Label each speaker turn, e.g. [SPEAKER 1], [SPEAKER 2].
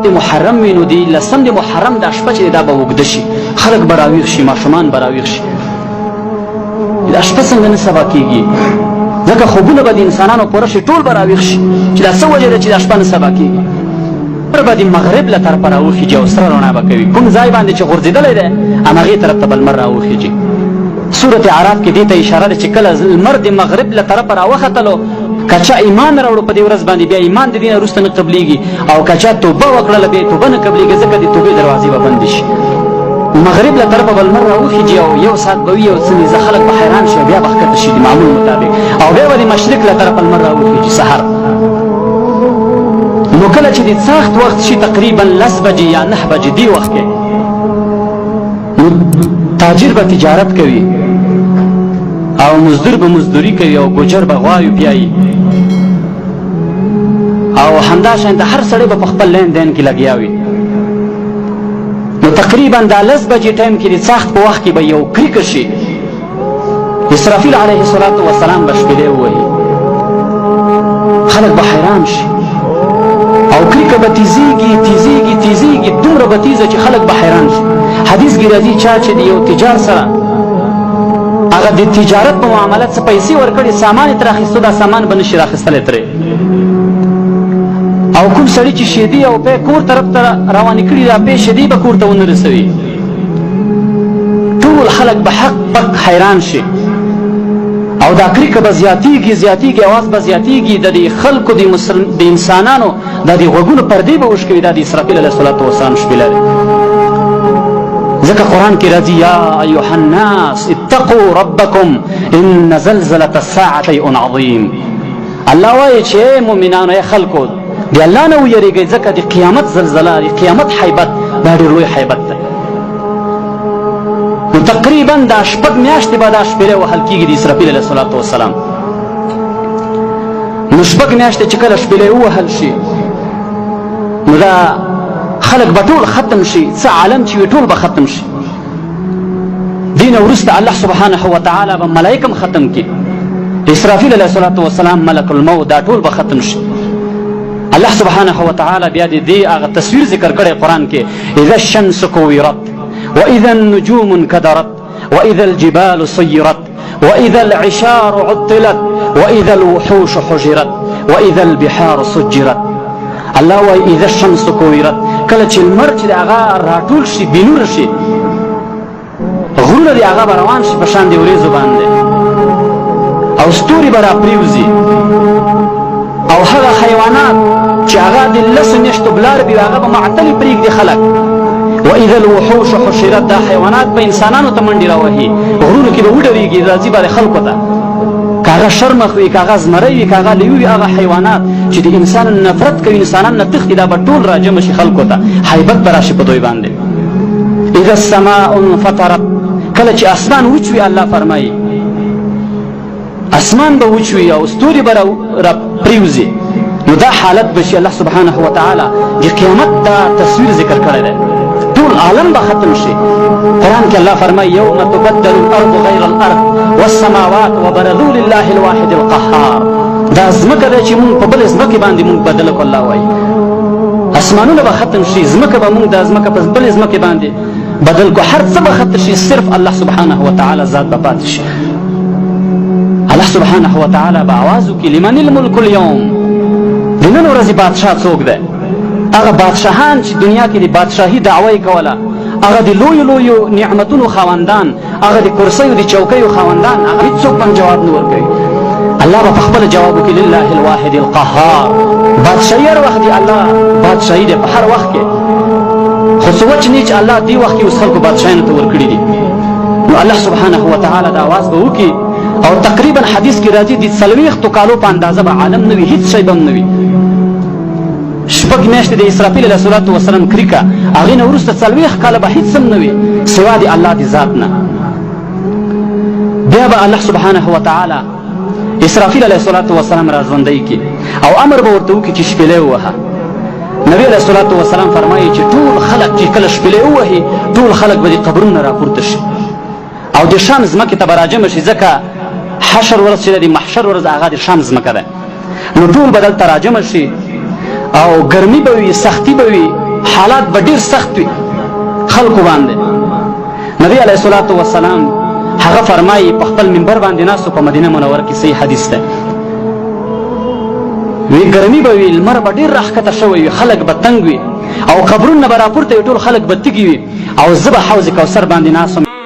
[SPEAKER 1] محرم وي نو دی 10 د محرم دا شپه چې دا به اوږده شي، خلک به راویښ شي، ماشومان به راویښ شي. دا شپه څنګه نه سبا کېږي؟ ځکه خوبونه به د انسانانو پوره شي، ټول به راویښ شي چې دا څه وجه ده چې دا شپه نه سبا کېږي. به د مغرب له طرفه راوخېږي او سره رڼا به کوي. کوم ځای باندې چې غورځېدلی دی همغې طرف ته به لمر راوخېږي. سورت اعراف کې دې ته اشاره ده چې کله لمر د مغرب له طرفه راوختلو، که چا ایمان راوړو په دې ورځ باندې بیا ایمان د دې نه وروسته نه قبلېږي، او که چا توبه وکړله بیا توبه نه قبلېږي، ځکه د توبې دروازې به بندې شي. مغرب له طرفه به لمر راوخېږي او 1 ساعت به وي او څه نیزه خلک به حیران شي، بیا به ښکته شي د معمول مطابق، او بیا به د مشرق له طرفه لمر راوخېږي سحر. نو کله چې د سخت وخت شي تقریبا 10 بجې یا 9 بجې دې وخت کې، نو تاجر به تجارت کوي او مزدور به مزدوري کوي او ګوجر به غواوې پیایي، او همداشان د هر سړی به په خپل لین دین کې لګیا وي. نو تقریبا دا 10 بجې ټایم کې د سخت په وخت کې به یو کریکه شي، اسرافیل علیه السلام به شپېلې ووهي، خلک به حیران شي او کریکه به تیزیږي تیزیږي تیزیږي، دومره به تیزه چې خلک به حیران شي. حدیث کې راځي چا چې د یو تجار سره هغه د تجارت په معاملات څه پیسې ورکړي، سامان یې ترې اخیستو، دا سامان به نشي راخیستلی ترې. او کوم سړي چې شیدې او پی کور طرف ته روانې کړي، دا پی شیدې به کور ته ونه رسوي. ټول خلک به حق پک حیران شي او دا کریکه به زیاتیږي زیاتیږي، اواز به زیاتیږي، د دې خلکو د انسانانو د دې غوږونو پردې به وشکوي. دا د اسرافیل علیه السلام شپېله ده. ځکه قرآن کې راځي یا ایها الناس اتقوا ربکم ان زلزلة الساعة شیء عظیم. الله وایي چې مؤمنانو ای خلکو د الله نه ویریږئ، ځکه د قیامت زلزله، د قیامت حیبت دا ډېر لوی حیبت ده. نو تقریبا دا 6 میاشتې به دا شپېلې وهل کېږي د اسرافیل علیه السلام. نو 6 میاشتې چې کله شپېلې ووهل شي، نو دا خلک به ټول ختم شي، څه عالم چې وي ټول به ختم شي. دین وروسته الله سبحانه وتعالی به ملائکه ختم کړي، اسرافیل علیه السلام، ملک الموت، دا ټول به ختم شي. الله سبحانه وتعالی بیا دې هغه تصویر ذکر کړی قرآن کې، اذا الشمس كورت واذا النجوم انكدرت واذا الجبال سيرت واذا العشار عطلت واذا الوحوش حجرت واذا البحار سجرت. الله وایي اذا الشمس كورت، کله چې لمر چې د هغه راټول شي، بېنوره شي، غرونه د هغه به روان شي په شان د وریځو باندې، او ستوري به راپرېوځي، او هغه حیوانات چې هغه د 10 میاشتو بلار وي هغه به معطلې پرېږدي خلک. واذا الوحوش حشرت، دا حیوانات به انسانانو ته منډې راوهي، غرونو کې به وډرېږي، راځي به خلکو ته، که هغه شرمخ وي، که هغه زمری وي، که هغه لیوي وي، هغه حیوانات چې د انسان نفرت کوي، انسانان نه تښتي، دا به ټول راجمع شي خلکو ته، حیبت به راشي په دوی باندې. اذا السماء انفطرت، کله چې اسمان وچوي، الله فرمایي اسمان به وچوي او ستوري به راپرېوځي، نو دا حالت به شي. الله سبحانه وتعالی د قیامت دا تصویر ذکر کړی دی، ټول عالم به ختم شي. قرآن کې الله فرمایي یوم تبدل الارض غیر الارض والسماوات وبرزوا لله الواحد القهار. دا ځمکه ده چې مونږ په بلې ځمکې باندې مونږ بدله کړو. الله وایي اسمانونه به ختم شي، ځمکه به مونږ دا ځمکه په بلې ځمکې باندې بدل کړو، هر څه به ختم شي، صرف الله سبحانه وتعالی ذات به پاتې شي. الله سبحانه وتعالی به آواز وکړي لمن الملک اليوم، د نن ورځې بادشاه څوک دی؟ هغه بادشاهان چې دنیا کې د بادشاهي دعوه یې کوله، هغه د لویو لویو نعمتونو خاوندان، هغه د کرسیو د چوکیو خاوندان، هغه هېڅوک هم جواب نه ورکوي. الله به په خپله جواب وکړي لله الواحد القهار. بادشاهي هر وخت دی، الله بادشاهي دی په هر وخت کې، خو څه وجه نه چې الله دې وخت کې اوس خلکو بادشاهانو ته ورکړي دي. نو الله سبحانه وتعالی دا آواز به وکړي، او تقریبا حدیث کې راځي د 40 کالو په اندازه به عالم نه وي، هېڅ شی به هم نه وي. 6 میاشتې د اسرافیل علیه السلام کریکه، هغې نه وروسته 40 کاله به هېڅ هم نه وي سوا د الله د ذات نه. بیا به الله سبحانه وتعالی اسرافیل علیه السلام را ژوندی کړي او امر به ورته وکړي چې شپېلې ووهه. نبی علیه السلام فرمایي چې ټول خلک چې کله شپېلې ووهي، ټول خلک به د قبرونو راپورته شي او د شام ځمکې ته به راجمع شي، ځکه حشر ورځ چې د محشر ورځ هغه د شام ځمکه ده. نو ټول به دلته راجمع شي او ګرمي به وي، سختي به وي، حالات به ډېر سخت وي خلکو باندې. نبی علیه الصلاة والسلام هغه فرمایي په خپل منبر باندې ناستو په مدینه منوره کې صحیح حدیث ده، وی ګرمي به وي، لمر به ډېر راښکته شوی وي، خلک به تنګ وي او قبرونه به راپورته وي، ټول خلک به تږي وي او زه به حوض کوثر باندې ناست